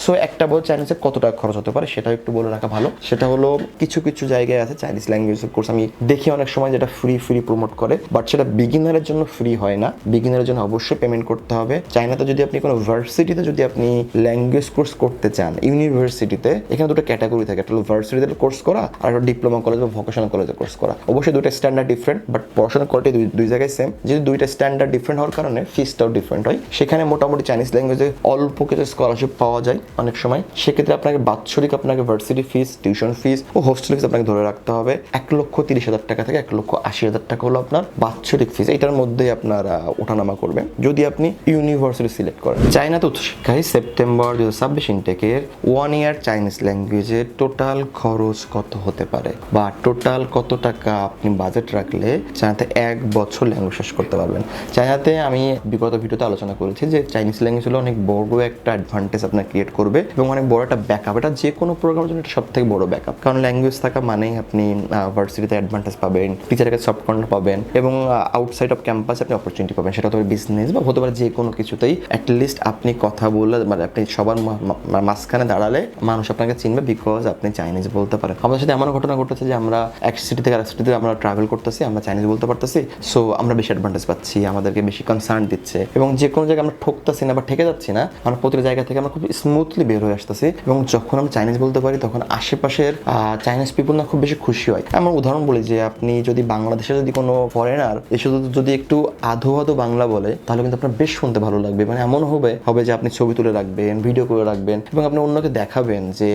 So একটা বছর চাইনিজে কত টাকা খরচ হতে পারে সেটাও একটু বলে রাখা ভালো। সেটা হলো কিছু কিছু জায়গায় আছে চাইনিজ ল্যাঙ্গুয়েজের কোর্স আমি দেখি অনেক সময় যেটা ফ্রি প্রমোট করে, বাট সেটা বিগিনারের জন্য ফ্রি হয় না, বিগিনারের জন্য অবশ্যই পেমেন্ট করতে হবে। চায়নাতে যদি আপনি কোনো ভার্সিটিতে যদি আপনি ল্যাঙ্গুয়েজ কোর্স করতে চান, ইউনিভার্সিটিতে এখানে দুটো ক্যাটাগরি থাকে, একটা হলো ভার্সিটিতে কোর্স করা আর একটা ডিপ্লোমা কলেজ বা ভোকেশনাল কলেজে কোর্স করা। অবশ্যই দুটো স্ট্যান্ডার্ড ডিফারেন্ট, বাট পড়াশোনার কোয়ালিটি দুই জায়গায় সেম। যদি দুইটা স্ট্যান্ডার্ড ডিফারেন্ট হওয়ার কারণে ফিসটাও ডিফারেন্ট হয়। সেখানে মোটামুটি চাইনিজ ল্যাঙ্গুয়েজে অল্প কিছু স্কলারশিপ পাওয়া যায় অনেক সময়। সেক্ষেত্রে আপনাকে বাৎসরিক আপনাকে ভার্সিটি ফিস, টিউশন ফিস ও হোস্টেল ফিস আপনাকে ধরে রাখতে হবে 1,30,000 টাকা থেকে 1,80,000 টাকা হলো আপনার বাৎসরিক ফিস। এটার মধ্যেই আপনার ওঠানামা করবেন যদি আপনি ইউনিভার্সিটি সিলেক্ট করেন। চায়নাতে উচ্চশিক্ষায় সেপ্টেম্বর 2026 ইনটেকের 1 ইয়ার চাইনিজ ল্যাঙ্গুয়েজের টোটাল খরচ কত হতে পারে, বা টোটাল কত টাকা আপনি বাজেট রাখলে চায়নাতে 1 বছর ল্যাঙ্গুয়েজ শেষ করতে পারবেন। চায়নাতে আমি বিগত ভিডিওতে আলোচনা করেছি যে চাইনিজ ল্যাঙ্গুয়েজ হলো অনেক বড় একটা অ্যাডভান্টেজ আপনার ক্রিয়েট করবে এবং অনেক বড় একটা ব্যাকআপ। এটা যে কোনো প্রোগ্রামের জন্য এটা সবথেকে বড় ব্যাকআপ, কারণ ল্যাঙ্গুয়েজ থাকা মানেই আপনি ভার্সিটিতে অ্যাডভান্টেজ পাবেন, টিচারের কাছে সফট কর্নার পাবেন এবং আউটসাইড অফ ক্যাম্পাসে আপনি অপরচুনিটি পাবেন। সেটা হতে পারে বিজনেস বা হতে পারে যে কোনো কিছুতেই অ্যাটলিস্ট আপনি কথা বললে মানে আপনি সবার মাঝখানে দাঁড়ালে মানুষ আপনাকে চিনবে বিকজ আপনি চাইনিজ বলতে পারেন। আমাদের সাথে এমন ঘটনা ঘটেছে যে আমরা এক সিটি থেকে আরেক সিটিতে আমরা ট্রাভেল করতেছি, আমরা চাইনিজ বলতে পারতেছি, সো আমরা বেশি অ্যাডভান্টেজ পাচ্ছি, আমাদেরকে বেশি কনসার্ন দিচ্ছে এবং যে কোনো জায়গায় আমরা ঠকতেছি না বা ঠেকে যাচ্ছি না, আমরা প্রতিটা জায়গা থেকে আমরা খুব স্মুথলি বের হয়ে আসতেছি। এবং যখন আমরা চাইনিজ বলতে পারি তখন আশেপাশের চাইনিজ পিপল না খুব বেশি খুশি হয়। এমন উদাহরণ বলি যে আপনি যদি বাংলাদেশে যদি কোনো ফরেনার এসে যদি একটু আধো বাংলা বলে তাহলে কিন্তু আপনার বেশ শুনতে ভালো লাগবে। মানে এমন হবে যে আপনি ছবি তুলে রাখবেন, ভিডিও করে রাখবেন এবং আপনি অন্যকে দেখাবেন যে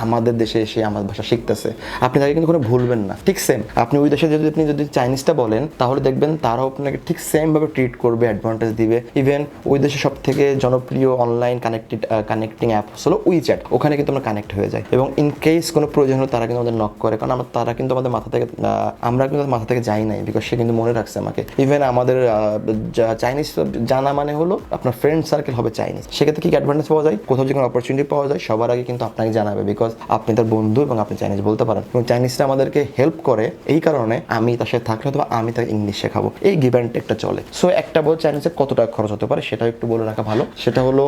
আমাদের দেশে এসে আমার ভাষা শিখতেছে। আপনি তাকে কিন্তু কোনো ভুলবেন না। ঠিক সেম আপনি ওই দেশে যদি চাইনিজটা বলেন তাহলে দেখবেন তারাও আপনাকে ঠিক সেম ভাবে ট্রিট করবে, অ্যাডভান্টেজ দিবে। ইভেন ওই দেশে সব থেকে জনপ্রিয় অনলাইন কানেক্টিং অ্যাপ হলো উইচ্যাট, ওখানে কিন্তু আমরা কানেক্ট হয়ে যাই এবং ইন কেস কোনো প্রয়োজন হলে তারা কিন্তু আমাদের নক করে, কারণ তারা কিন্তু আমাদের আমরা কিন্তু মাথা থেকে যাই নাই বিকজ সে কিন্তু মনে রাখছে আমাকে। ইভেন আমাদের চাইনিজ জানা মানে হলো আপনার ফ্রেন্ড সার্কেল হবে চাইনিজ। সেক্ষেত্রে কি অ্যাডভান্টেজ পাওয়া যায়, কোথাও যে কোনো অপরচুনিটি পাওয়া যায় সবার আগে কিন্তু আপনাকে জানাবে বিকজ আপনি তার বন্ধু এবং আপনি চাইনিজ বলতে পারেন। এবং চাইনিজটা আমাদেরকে হেল্প করে এই কারণে আমি তার সাথে থাকলে অথবা আমি তাকে ইংলিশ শেখাবো, এই গিভ অ্যান্ড টেকটা চলে। সো একটা বছর চাইনিজে কত টাকা খরচ হতে পারে সেটাও একটু বলে রাখা ভালো। সেটা হলো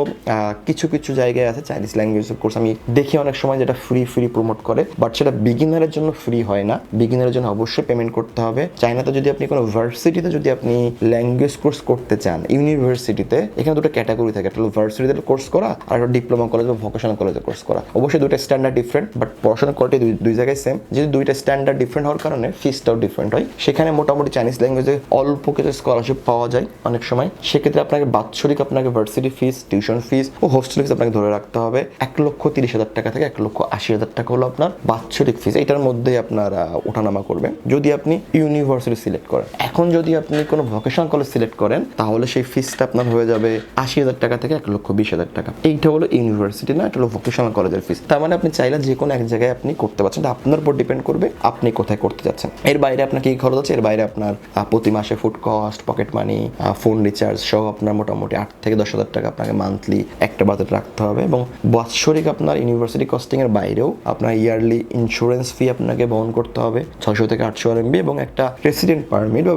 কিছু কিছু জায়গায় আছে চাইনিজ ল্যাঙ্গুয়েজের কোর্স আমি দেখি অনেক সময় যেটা ফ্রি প্রমোট করে, বাট সেটা বিগিনারের জন্য ফ্রি হয় না, বিগিনারের জন্য অবশ্যই পেমেন্ট করতে হবে। চায়নাতে যদি আপনি কোনো ভার্সিটিতে যদি আপনি ল্যাঙ্গুয়েজ কোর্স করতে চান, ইউনিভার্সিটিতে এখানে দুটো ক্যাটাগরি থাকে, একটা হলো ভার্সিটিতে কোর্স করা আর একটা ডিপ্লোমা কলেজ বা ভোকেশনাল কলেজে কোর্স করা। অবশ্যই দুটো স্ট্যান্ডার্ড ডিফারেন্ট, বাট পড়াশোনার কোয়ালিটি দুই জায়গায় সেম। যদি দুইটা স্ট্যান্ডার্ড ডিফারেন্ট হওয়ার কারণে ফিসটাও ডিফারেন্ট হয়। সেখানে মোটামুটি চাইনিজ ল্যাঙ্গুয়েজে অল্প কিছু স্কলারশিপ পাওয়া যায় অনেক সময়। সেক্ষেত্রে আপনাকে বাৎসরিক আপনাকে ভার্সিটি ফিস, টিউশন ফিস ও হোস্টেল ফিস আপনাকে ধরে রাখতে হবে 1,30,000 টাকা থেকে 1,80,000 টাকা হলো আপনার বাৎসরিক ফিস। এটার মধ্যেই আপনার ওঠানামা করবেন যদি আপনি ইউনিভার্সিটি সিলেক্ট করেন। এখন যদি আপনি কোনো ভোকেশনাল কলেজ সিলেক্ট করেন তাহলে সেই ফিসটা আপনার হয়ে যাবে 80,000 টাকা থেকে 1,20,000 টাকা। এইটা হলো ইউনিভার্সিটি না, এটা হলো ভোকেশনাল কলেজের ফিস। তার মানে আপনি চাইলে যে কোনো এক জায়গায় আপনি করতে পারছেন, আপনার উপর ডিপেন্ড করবে আপনি কোথায় করতে যাচ্ছেন। এর বাইরে আপনার কি খরচ আছে, এর বাইরে আপনার প্রতি মাসে food cost, pocket money, phone recharge সহ আপনার মোটামুটি 8 থেকে 10,000 টাকা আপনাকে মান্থলি একটা বাজেট রাখতে হবে। এবং বাৎসরিক আপনার ইউনিভার্সিটি কস্টিং এর বাইরেও আপনার ইয়ারলি ইন্স্যুরেন্স ফি আপনাকে বহন করতে হবে 600 থেকে 800 RMB এবং একটা রেসিডেন্ট পারমিট বা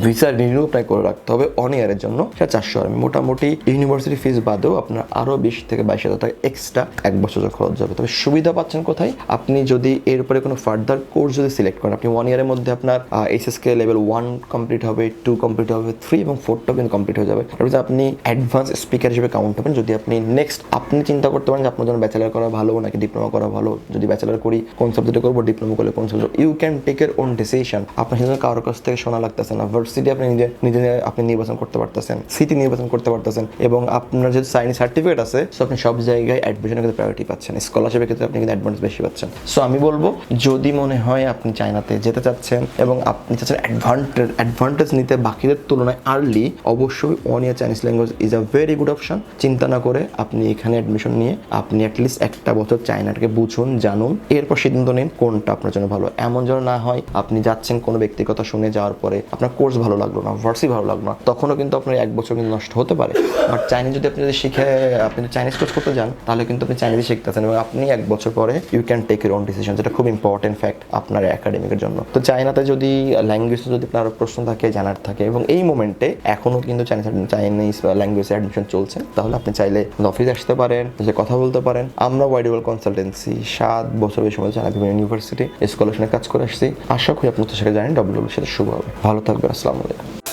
ভিসা রিনিউ আপনাকে করে রাখতে হবে 1 ইয়ারের জন্য, সেটা 400 RMB। মোটামুটি ইউনিভার্সিটি ফিস বাদেও আপনার আরো 20 থেকে 22,000 টাকা এক্সট্রা এক বছরের খরচ যাবে। তবে সুবিধা পাচ্ছেন কোথায়, আপনি যদি এর উপরে কোনো ফার্দার কোর্স যদি সিলেক্ট করেন, আপনি 1 ইয়ারের মধ্যে আপনার HSK লেভেল 1 কমপ্লিট হবে, 2 কমপ্লিট হবে, 3 এবং 4টাও কিন্তু কমপ্লিট হয়ে যাবে। আপনি অ্যাডভান্স স্পিকার হিসেবে কাউন্ট হবেন। যদি আপনি নেক্সট আপনি চিন্তা করতে পারেন যে আপনার জন্য ব্যাচেলার করা ভালো নাকি ডিপ্লোমা করা ভালো, যদি ব্যাচেলার করি কোন সাবজেক্টে করবো, ডিপ্লোমা করলে কোন সাবজেক্ট, ইউ ক্যান টেক এর ওন ডিসিশন। আপনার সেজন্য কারোর কাছ থেকে শোনা লাগতেছে না, ভার্সিটি আপনি নিজে আপনি নির্বাচন করতে পারতেছেন, সিটি নির্বাচন করতে পারতেছেন এবং আপনার যেহেতু সাইন্স সার্টিফিকেট আছে সো আপনি সব জায়গায় অ্যাডমিশনের ক্ষেত্রে প্রায়োরিটি পাচ্ছেন, স্কলারশিপের ক্ষেত্রে আপনি কিন্তু অ্যাডভান্স বেশি পাচ্ছেন। সো আমি বলবো যদি মনে হয় আপনি চায়নাতে যেতে চাচ্ছেন এবং আপনি চাচ্ছেন অ্যাডভান্টেজ নিতে বাকিদের তুলনায় আর্লি, অবশ্যই 1 year Chinese language is a very good option. চিন্তা না করে আপনি এখানে অ্যাডমিশন নিয়ে আপনি অ্যাটলিস্ট একটা বছর চায়নাটাকে বুঝুন, জানুন, এরপর সিদ্ধান্ত নিন কোনটা আপনার জন্য ভালো। এমন যেন না হয় আপনি যাচ্ছেন কোনো ব্যক্তির কথা শুনে যাওয়ার পরে আপনার কোর্স ভালো লাগলো না, ভার্সিটি ভালো লাগলো না, তখনও কিন্তু আপনার 1 বছর কিন্তু নষ্ট হতে পারে। বাট চাইনিজ যদি আপনি শিখে আপনি চাইনিজ কোর্স করতে যান তাহলে কিন্তু আপনি চাইনিজ শিখতেছেন এবং আপনি 1 বছর পরে you can take your own decision, যেটা খুব ইম্পর্টেন্ট ফ্যাক্ট আপনার একাডেমিকের জন্য। তো চায়নাতে যদি ল্যাঙ্গুয়েজ যদি আপনার প্রশ্ন থাকে, জানার থাকে এবং এই মোমেন্টে এখনও কিন্তু চাইনিজ ল্যাঙ্গুয়েজে অ্যাডমিশন চলছে, তাহলে আপনি চাইলে অফিসে আসতে পারেন, যে কথা বলতে পারেন। আমরা ওয়াইডেবল কনসালটেন্সি 7 বছর বেশি মধ্যে জানা বিভিন্ন ইউনিভার্সিটি স্কলারশিপে কাজ করে আসছি। আশা করি আপনার সাথে জানেন ডব্লিউডব্লিউর সাথে শুভ হবে। ভালো থাকবেন। আসসালামু আলাইকুম।